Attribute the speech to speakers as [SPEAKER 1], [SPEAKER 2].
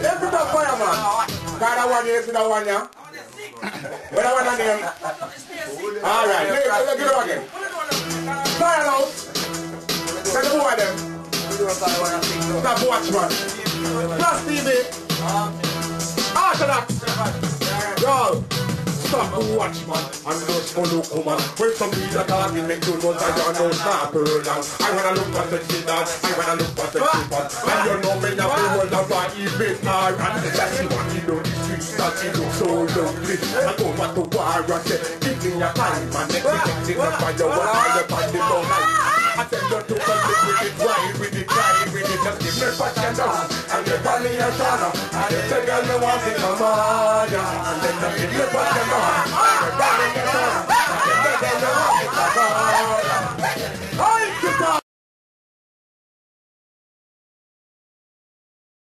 [SPEAKER 1] Every time fireman. Kind of one, yes, that one, yeah. What I want to name? Alright, let's get it again. Fire out. Let the boy them. Stop watchman. Plus TV. After that. Yo. Stop watchman. And those follow come on. When some people talking, make you know that you know snap down. I wanna look at the kid dance. I wanna look at the kid. And you know me now the world of our even are. And that's what you know the streets that you look so lonely. I go back to war and say, give me a time and make me take it up by the wall up on the bone. I tell you to come with it, ride with it, ride with it. Just give me passion down and you call me a shadow. And you say girl you want it, come on. And then just give me passion down and you call me a shadow. And you say girl you want it, come on.